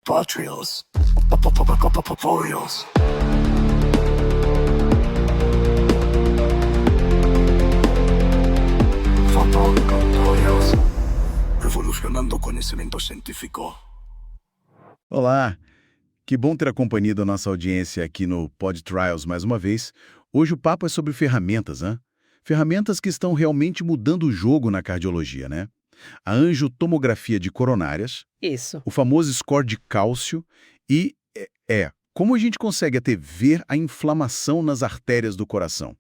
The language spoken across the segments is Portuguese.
Patrios. Patrios. Fotocontroles. Revolucionando o conhecimento científico. Olá, que bom ter acompanhado a nossa audiência aqui no Pod Trials mais uma vez. Hoje o papo é sobre ferramentas, né? Ferramentas que estão realmente mudando o jogo na cardiologia, né? A angiotomografia de coronárias, Isso. o famoso score de cálcio e, como a gente consegue até ver a inflamação nas artérias do coração.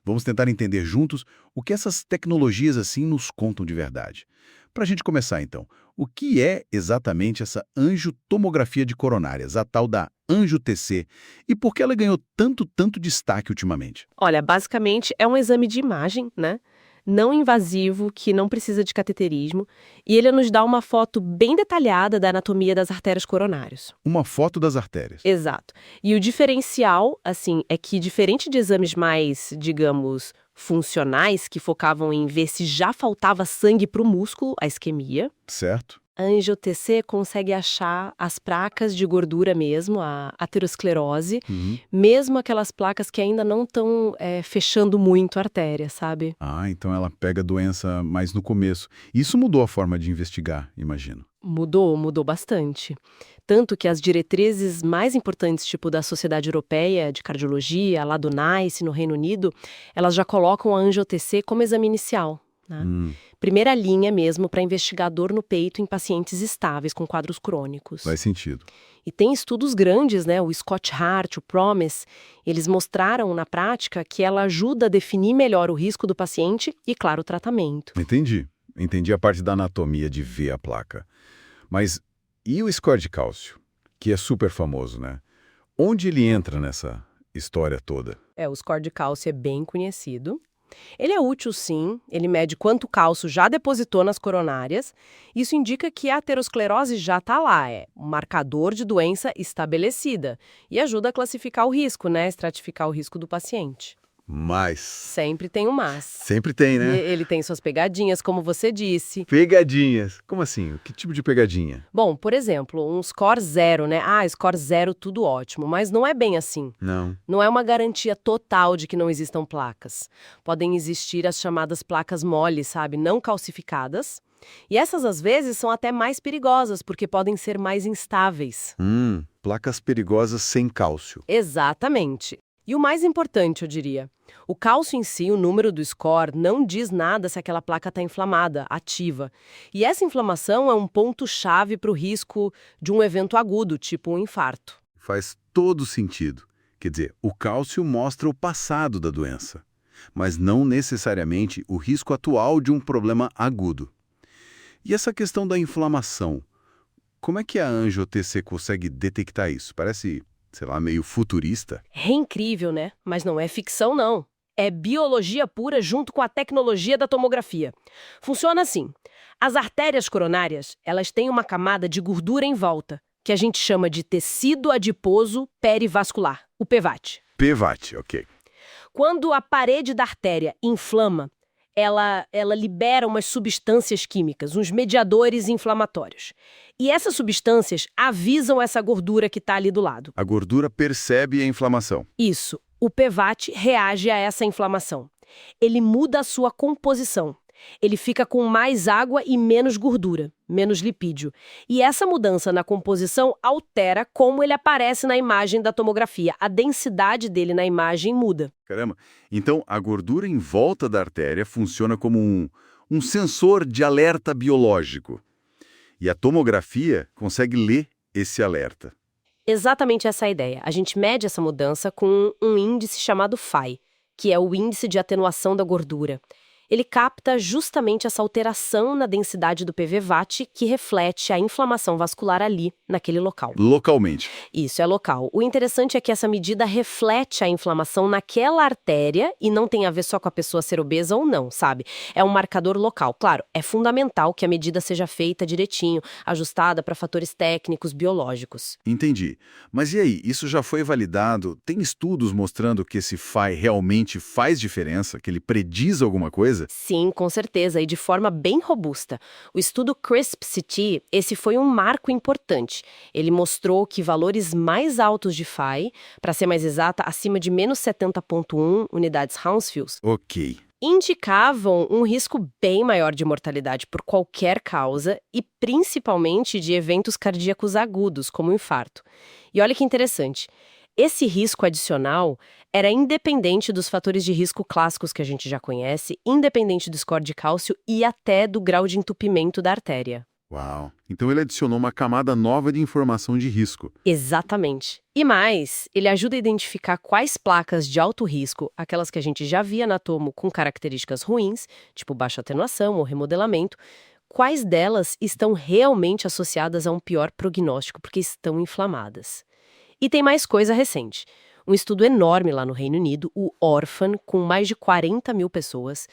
Vamos tentar entender juntos o que essas tecnologias assim nos contam de verdade. Para a gente começar, então, o que é exatamente essa angiotomografia de coronárias, a tal da Angio-TC, e por que ela ganhou tanto destaque ultimamente? Olha, basicamente é um exame de imagem, né? Não invasivo, que não precisa de cateterismo, e ele nos dá uma foto bem detalhada da anatomia das artérias coronárias. Uma foto das artérias. Exato. E o diferencial, assim, é que diferente de exames mais, digamos, funcionais, que focavam em ver se já faltava sangue para o músculo, a isquemia, Certo? a angio-TC consegue achar as placas de gordura mesmo, a aterosclerose, mesmo aquelas placas que ainda não estão fechando muito a artéria, sabe? Ah, então ela pega a doença mais no começo. Isso mudou a forma de investigar, imagino. Mudou bastante. Tanto que as diretrizes mais importantes, tipo da Sociedade Europeia de Cardiologia, lá do NICE, no Reino Unido, elas já colocam a angio-TC como exame inicial, né? Primeira linha mesmo para investigar dor no peito em pacientes estáveis com quadros crônicos. Faz sentido. E tem estudos grandes, né? O Scott Hart, o PROMISE, eles mostraram na prática que ela ajuda a definir melhor o risco do paciente e, claro, o tratamento. Entendi a parte da anatomia de ver a placa. Mas e o score de cálcio, que é super famoso, né? Onde ele entra nessa história toda? O score de cálcio é bem conhecido. Ele é útil, sim. Ele mede quanto cálcio já depositou nas coronárias. Isso indica que a aterosclerose já está lá, é um marcador de doença estabelecida. E ajuda a classificar o risco, né? Estratificar o risco do paciente. Mas Sempre tem um mas. sempre tem, E né? ele tem suas pegadinhas, como você disse. Pegadinhas. Como assim? Que tipo de pegadinha? Bom, por exemplo, um score 0, né? Score 0, tudo ótimo. Mas não é bem assim. Não. Não é uma garantia total de que não existam placas. Podem existir as chamadas placas mole, sabe? Não calcificadas. E essas, às vezes, são até mais perigosas, porque podem ser mais instáveis. Placas perigosas sem cálcio. Exatamente. E o mais importante, eu diria, o cálcio em si, o número do score, não diz nada se aquela placa está inflamada, ativa. E essa inflamação é um ponto-chave para o risco de um evento agudo, tipo um infarto. Faz todo sentido. Quer dizer, o cálcio mostra o passado da doença, mas não necessariamente o risco atual de um problema agudo. E essa questão da inflamação, como é que a angio-TC consegue detectar isso? Parece, sei lá, meio futurista. É incrível, né? Mas não é ficção, não. É biologia pura junto com a tecnologia da tomografia. Funciona assim. As artérias coronárias, elas têm uma camada de gordura em volta, que a gente chama de tecido adiposo perivascular, o PVAT. PVAT, ok. Quando a parede da artéria inflama, ela libera umas substâncias químicas, uns mediadores inflamatórios. E essas substâncias avisam essa gordura que está ali do lado. A gordura percebe a inflamação. Isso. O PVAT reage a essa inflamação. Ele muda a sua composição. Ele fica com mais água e menos gordura, menos lipídio. E essa mudança na composição altera como ele aparece na imagem da tomografia. A densidade dele na imagem muda. Caramba, então a gordura em volta da artéria funciona como um sensor de alerta biológico. E a tomografia consegue ler esse alerta. Exatamente essa é a ideia. A gente mede essa mudança com um índice chamado PHI, que é o índice de atenuação da gordura. Ele capta justamente essa alteração na densidade do PVVAT que reflete a inflamação vascular ali, naquele local. Localmente. Isso, é local. O interessante é que essa medida reflete a inflamação naquela artéria e não tem a ver só com a pessoa ser obesa ou não, sabe? É um marcador local. Claro, é fundamental que a medida seja feita direitinho, ajustada para fatores técnicos, biológicos. Entendi. Mas e aí, isso já foi validado? Tem estudos mostrando que esse PHI realmente faz diferença? Que ele prediz alguma coisa? certeza? Sim, com certeza, e de forma bem robusta. O estudo CRISP-CT, esse foi um marco importante. Ele mostrou que valores mais altos de Phi, para ser mais exata, acima de menos 70,1 unidades Hounsfield, Ok. indicavam um risco bem maior de mortalidade por qualquer causa e principalmente de eventos cardíacos agudos, como o infarto. E olha que interessante, esse risco adicional era independente dos fatores de risco clássicos que a gente já conhece, independente do score de cálcio e até do grau de entupimento da artéria. Uau. Então ele adicionou uma camada nova de informação de risco. Exatamente. E mais, ele ajuda a identificar quais placas de alto risco, aquelas que a gente já via na tomo com características ruins, tipo baixa atenuação ou remodelamento, quais delas estão realmente associadas a um pior prognóstico porque estão inflamadas. E tem mais coisa recente. Um estudo enorme lá no Reino Unido, o Orphan, com mais de 40 mil pessoas.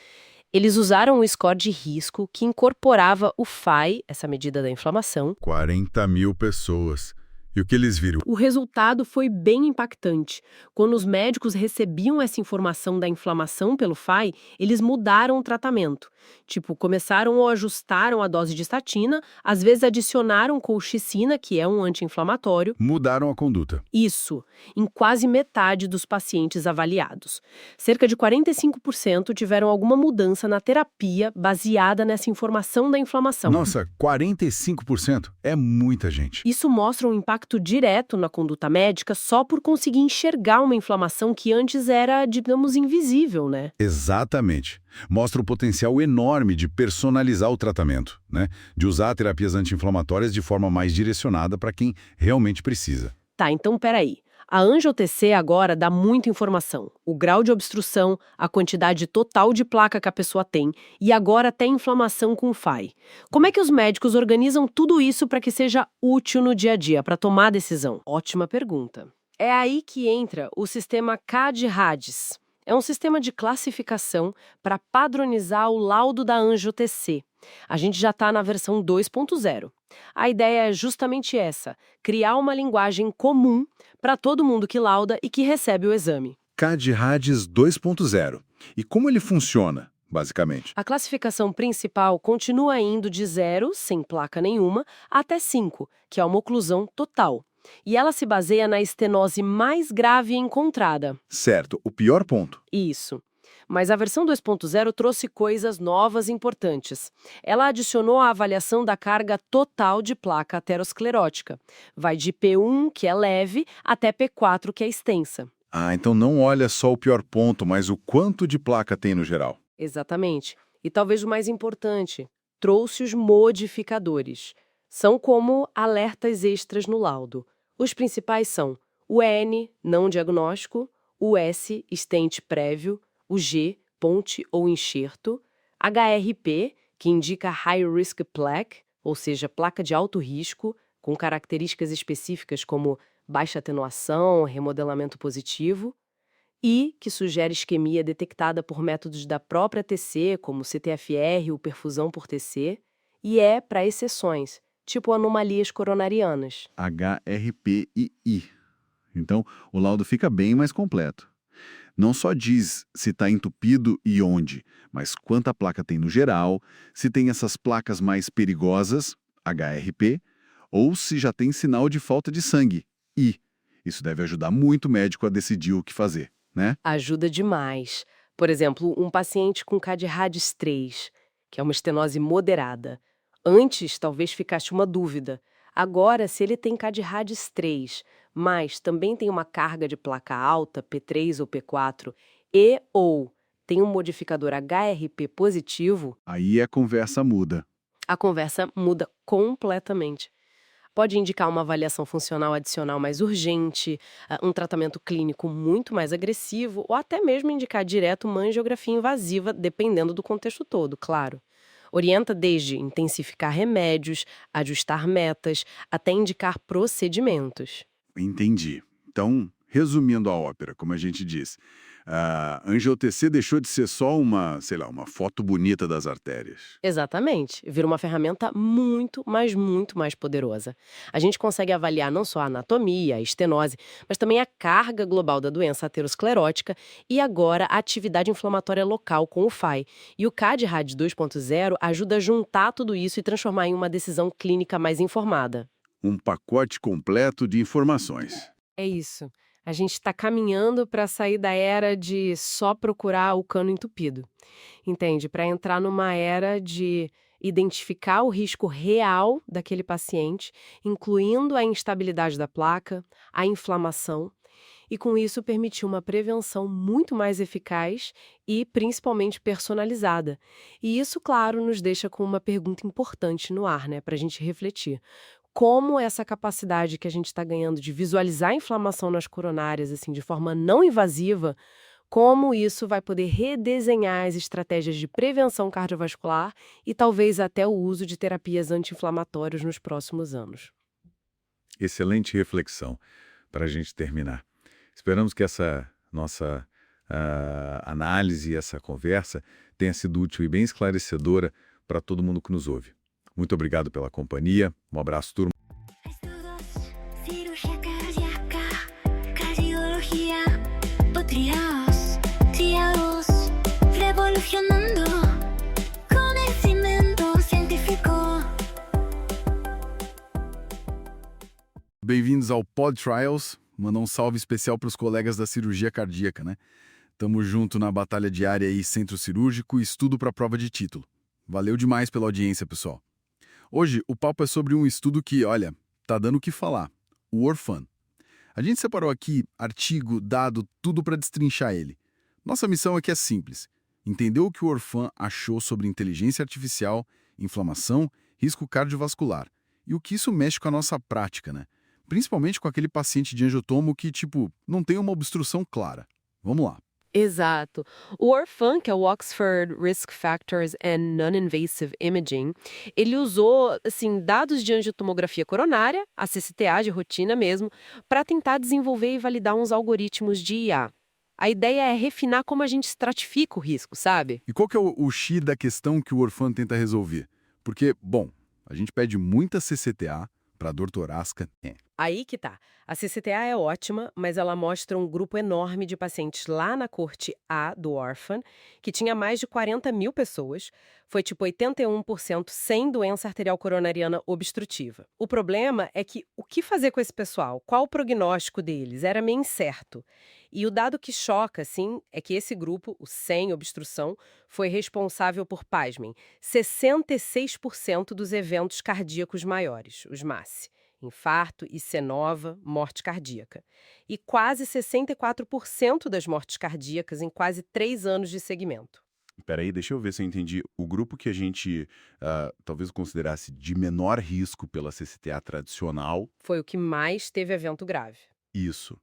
Eles usaram um score de risco que incorporava o Phi, essa medida da inflamação. 40 mil pessoas. E o que eles viram? O resultado foi bem impactante. Quando os médicos recebiam essa informação da inflamação pelo Phi, eles mudaram o tratamento. Tipo, começaram ou ajustaram a dose de estatina, às vezes adicionaram colchicina, que é um anti-inflamatório. Mudaram a conduta. Isso, em quase metade dos pacientes avaliados. Cerca de 45% tiveram alguma mudança na terapia baseada nessa informação da inflamação. Nossa, 45%? É muita gente. Isso mostra um impacto direto na conduta médica só por conseguir enxergar uma inflamação que antes era, digamos, invisível, né? Exatamente. Mostra o potencial enorme de personalizar o tratamento, né? De usar terapias anti-inflamatórias de forma mais direcionada para quem realmente precisa. Tá, então peraí. A Angio-TC agora dá muita informação. O grau de obstrução, a quantidade total de placa que a pessoa tem e agora até inflamação com Phi. Como é que os médicos organizam tudo isso para que seja útil no dia a dia, para tomar decisão? Ótima pergunta. É aí que entra o sistema CAD-RADS. É um sistema de classificação para padronizar o laudo da Angio-TC. A gente já está na versão 2.0. A ideia é justamente essa, criar uma linguagem comum para todo mundo que lauda e que recebe o exame. CAD-RADS 2.0. E como ele funciona, basicamente? A classificação principal continua indo de 0, sem placa nenhuma, até 5, que é uma oclusão total. E ela se baseia na estenose mais grave encontrada. Certo, o pior ponto. Isso. Mas a versão 2.0 trouxe coisas novas e importantes. Ela adicionou a avaliação da carga total de placa aterosclerótica. Vai de P1, que é leve, até P4, que é extensa. Ah, então não olha só o pior ponto, mas o quanto de placa tem no geral. Exatamente. E talvez o mais importante, trouxe os modificadores. São como alertas extras no laudo. Os principais são o N, não diagnóstico, o S, stent prévio, o G, ponte ou enxerto, HRP, que indica High Risk Plaque, ou seja, placa de alto risco, com características específicas como baixa atenuação, remodelamento positivo, I, que sugere isquemia detectada por métodos da própria TC, como CTFR ou perfusão por TC, e E para exceções, tipo anomalias coronarianas. HRPII. Então, o laudo fica bem mais completo. Não só diz se está entupido e onde, mas quanta placa tem no geral, se tem essas placas mais perigosas, HRP, ou se já tem sinal de falta de sangue, I. Isso deve ajudar muito o médico a decidir o que fazer, né? Ajuda demais. Por exemplo, um paciente com CAD-RADS 3, que é uma estenose moderada. Antes, talvez ficasse uma dúvida. Agora, se ele tem CAD-RADS 3, mas também tem uma carga de placa alta, P3 ou P4, e ou tem um modificador HRP positivo, Aí a conversa muda. a conversa muda completamente. Pode indicar uma avaliação funcional adicional mais urgente, um tratamento clínico muito mais agressivo, ou até mesmo indicar direto uma angiografia invasiva, dependendo do contexto todo, claro. Orienta desde intensificar remédios, ajustar metas, até indicar procedimentos. Entendi. Então, resumindo a ópera, como a gente diz, A angiotensina deixou de ser só uma, sei lá, uma foto bonita das artérias. Exatamente. Vira uma ferramenta muito, mas muito mais poderosa. A gente consegue avaliar não só a anatomia, a estenose, mas também a carga global da doença aterosclerótica e agora a atividade inflamatória local com o FAI. E o CAD-RAD 2.0 ajuda a juntar tudo isso e transformar em uma decisão clínica mais informada. Um pacote completo de informações. É isso. A gente está caminhando para sair da era de só procurar o cano entupido. Entende? Para entrar numa era de identificar o risco real daquele paciente, incluindo a instabilidade da placa, a inflamação, e com isso permitir uma prevenção muito mais eficaz e principalmente personalizada. E isso, claro, nos deixa com uma pergunta importante no ar, né, para a gente refletir. Como essa capacidade que a gente está ganhando de visualizar a inflamação nas coronárias assim, de forma não invasiva, como isso vai poder redesenhar as estratégias de prevenção cardiovascular e talvez até o uso de terapias anti-inflamatórias nos próximos anos. Excelente reflexão para a gente terminar. Esperamos que essa nossa análise, essa conversa tenha sido útil e bem esclarecedora para todo mundo que nos ouve. Muito obrigado pela companhia. Um abraço, turma. Estudos, cirugía cardíaca, cardiología, triados, revolucionando conhecimento científico. Bem-vindos ao Pod Trials. Mandar um salve especial para os colegas da cirurgia cardíaca, né? Tamo junto na batalha diária aí, centro cirúrgico e estudo para prova de título. Valeu demais pela audiência, pessoal. Hoje, o papo é sobre um estudo que, olha, tá dando o que falar, o Orphan. A gente separou aqui artigo, dado, tudo para destrinchar ele. Nossa missão aqui é simples, entender o que o Orphan achou sobre inteligência artificial, inflamação, risco cardiovascular e o que isso mexe com a nossa prática, né? Principalmente com aquele paciente de angiotomo que, não tem uma obstrução clara. Vamos lá. Exato. O Orphan, que é o Oxford Risk Factors and Non-Invasive Imaging, ele usou, dados de angiotomografia coronária, a CCTA de rotina mesmo, para tentar desenvolver e validar uns algoritmos de IA. A ideia é refinar como a gente estratifica o risco, sabe? E qual que é o X da questão que o Orphan tenta resolver? Porque, a gente pede muita CCTA para dor torácica. Aí que tá. A CCTA é ótima, mas ela mostra um grupo enorme de pacientes lá na corte A do Orphan, que tinha mais de 40 mil pessoas, foi 81% sem doença arterial coronariana obstrutiva. O problema é que o que fazer com esse pessoal? Qual o prognóstico deles? Era meio incerto. E o dado que choca, é que esse grupo, o sem obstrução, foi responsável por, pasmem, 66% dos eventos cardíacos maiores, os MACE. Infarto, IC nova, morte cardíaca. E quase 64% das mortes cardíacas em quase 3 anos de segmento. Peraí, deixa eu ver se eu entendi. O grupo que a gente talvez considerasse de menor risco pela CCTA tradicional... Foi o que mais teve evento grave. Isso.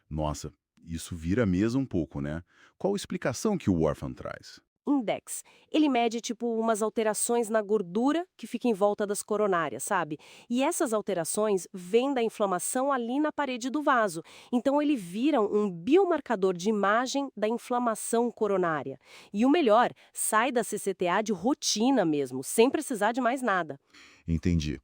Nossa, isso vira a mesa um pouco, né? Qual a explicação que o Orphan traz? Index. Ele mede, umas alterações na gordura que fica em volta das coronárias, sabe? E essas alterações vêm da inflamação ali na parede do vaso. Então, ele vira um biomarcador de imagem da inflamação coronária. E o melhor, sai da CCTA de rotina mesmo, sem precisar de mais nada. Entendi.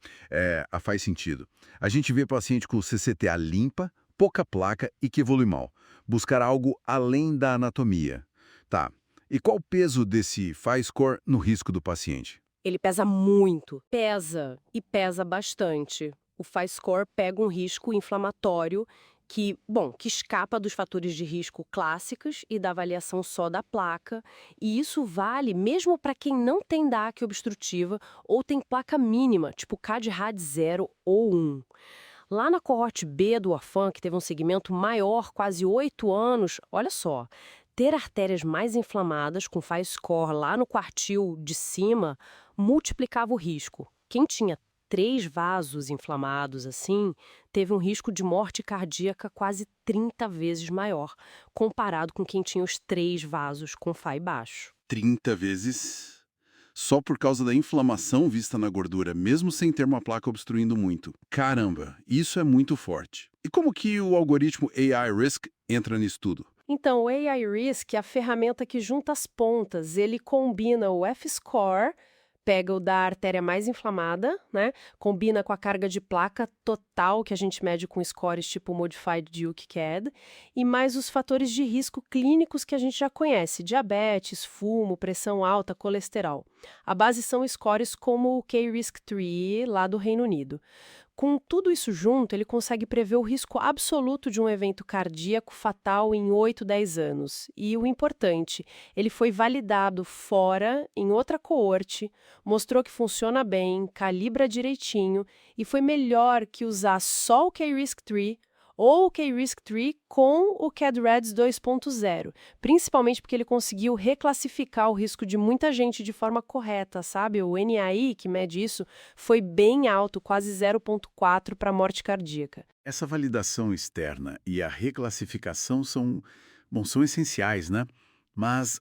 Faz sentido. A gente vê paciente com CCTA limpa, pouca placa e que evolui mal. Buscar algo além da anatomia. Tá. E qual o peso desse FI score no risco do paciente? Ele pesa muito. Pesa e pesa bastante. O FI score pega um risco inflamatório que escapa dos fatores de risco clássicos e da avaliação só da placa. E isso vale mesmo para quem não tem DAC obstrutiva ou tem placa mínima, tipo CAD-RAD 0 ou 1. Lá na coorte B do Orphan, que teve um segmento maior, quase 8 anos, olha só, ter artérias mais inflamadas com FI score lá no quartil de cima multiplicava o risco. Quem tinha 3 vasos inflamados teve um risco de morte cardíaca quase 30 vezes maior, comparado com quem tinha os 3 vasos com FI baixo. 30 vezes? Só por causa da inflamação vista na gordura, mesmo sem ter uma placa obstruindo muito. Caramba, isso é muito forte. E como que o algoritmo AI Risk entra nisso tudo? Então, o AI Risk é a ferramenta que junta as pontas. Ele combina o F-score, pega o da artéria mais inflamada, né? Combina com a carga de placa total que a gente mede com scores tipo Modified Duke CAD, e mais os fatores de risco clínicos que a gente já conhece: diabetes, fumo, pressão alta, colesterol. A base são scores como o K-Risk-3 lá do Reino Unido. Com tudo isso junto, ele consegue prever o risco absoluto de um evento cardíaco fatal em 8, 10 anos. E o importante, ele foi validado fora, em outra coorte, mostrou que funciona bem, calibra direitinho e foi melhor que usar só o K-Risk-3 ou o K-Risk-3 com o CAD-REDS 2.0, principalmente porque ele conseguiu reclassificar o risco de muita gente de forma correta, sabe? O NAI, que mede isso, foi bem alto, quase 0.4 para morte cardíaca. Essa validação externa e a reclassificação são essenciais, né? Mas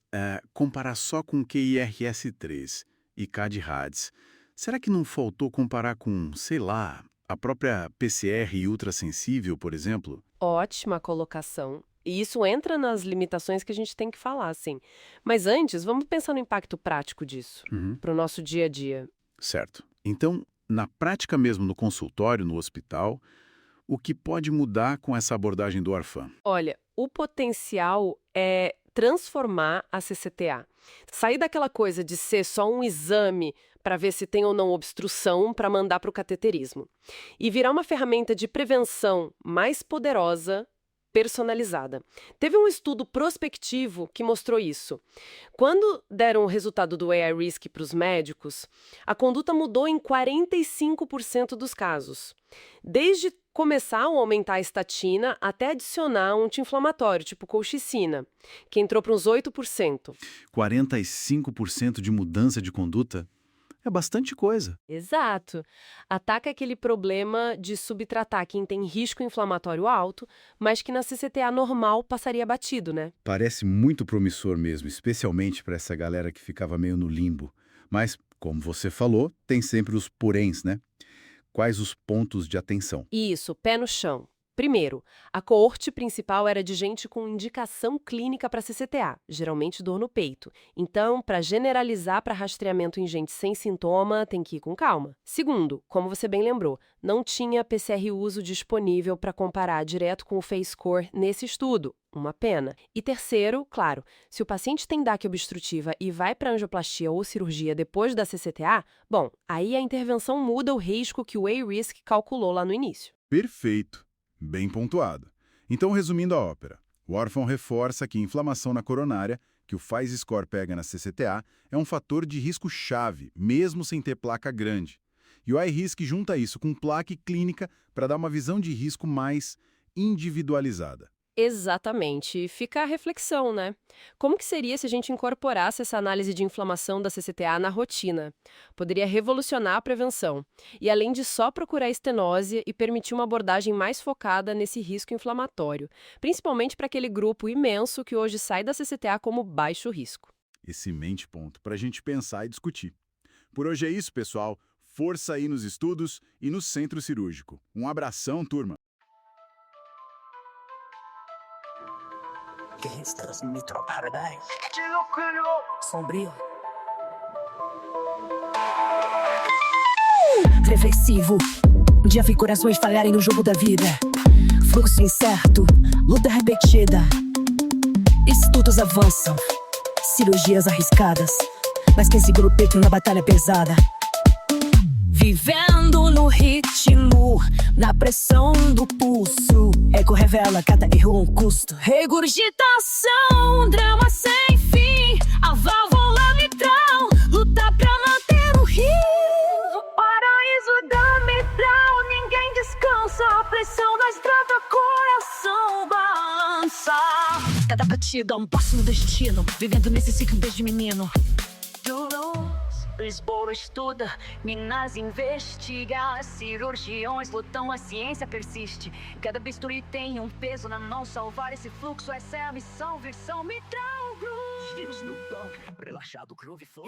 comparar só com QIRS-3 e CAD-RADS, será que não faltou comparar com, sei lá, a própria PCR ultrassensível, por exemplo? Ótima colocação. E isso entra nas limitações que a gente tem que falar, sim. Mas antes, vamos pensar no impacto prático disso, para o nosso dia a dia. Certo. Então, na prática mesmo no consultório, no hospital, o que pode mudar com essa abordagem do Orfan? Olha, o potencial é transformar a CCTA. Sair daquela coisa de ser só um exame para ver se tem ou não obstrução para mandar para o cateterismo. E virar uma ferramenta de prevenção mais poderosa, personalizada. Teve um estudo prospectivo que mostrou isso. Quando deram o resultado do AI Risk para os médicos, a conduta mudou em 45% dos casos. Desde começar a aumentar a estatina até adicionar um anti-inflamatório, tipo colchicina, que entrou para uns 8%. 45% de mudança de conduta? É bastante coisa. Exato. Ataca aquele problema de subtratar quem tem risco inflamatório alto, mas que na CCTA normal passaria batido, né? Parece muito promissor mesmo, especialmente para essa galera que ficava meio no limbo. Mas, como você falou, tem sempre os poréns, né? Quais os pontos de atenção? Isso, pé no chão. Primeiro, a coorte principal era de gente com indicação clínica para CCTA, geralmente dor no peito. Então, para generalizar para rastreamento em gente sem sintoma, tem que ir com calma. Segundo, como você bem lembrou, não tinha PCR uso disponível para comparar direto com o FACE-SCORE nesse estudo. Uma pena. E terceiro, claro, se o paciente tem DAC obstrutiva e vai para angioplastia ou cirurgia depois da CCTA, bom, aí a intervenção muda o risco que o A-RISK calculou lá no início. Perfeito. Bem pontuado. Então, resumindo a ópera, o Orfan reforça que inflamação na coronária, que o FACE-SCORE pega na CCTA, é um fator de risco-chave, mesmo sem ter placa grande. E o iRisk junta isso com placa e clínica para dar uma visão de risco mais individualizada. Exatamente. E fica a reflexão, né? Como que seria se a gente incorporasse essa análise de inflamação da CCTA na rotina? Poderia revolucionar a prevenção. E além de só procurar estenose e permitir uma abordagem mais focada nesse risco inflamatório, principalmente para aquele grupo imenso que hoje sai da CCTA como baixo risco. Excelente ponto para a gente pensar e discutir. Por hoje é isso, pessoal. Força aí nos estudos e no centro cirúrgico. Um abração, turma! Gangsters, Metro Paradise. Sombrio. Reflexivo. Um dia vi corações falharem no jogo da vida. Fluxo incerto, luta repetida. Estudos avançam, cirurgias arriscadas. Mas quem segura o peito na batalha pesada? Vivendo no ritmo, na pressão do pulso. Eco revela cada erro um custo. Regurgitação, drama sem fim. A válvula mitral luta pra manter o ritmo. No paraíso da mitral ninguém descansa. A pressão da estrada, coração balança. Cada batida é um passo no destino. Vivendo nesse ciclo desde menino. Lisboa estuda, Minas investiga, cirurgiões lutam, a ciência persiste. Cada bisturi tem um peso na mão, salvar esse fluxo, essa é a missão, versão mitral groove. Giros no banco, relaxado, groove flow.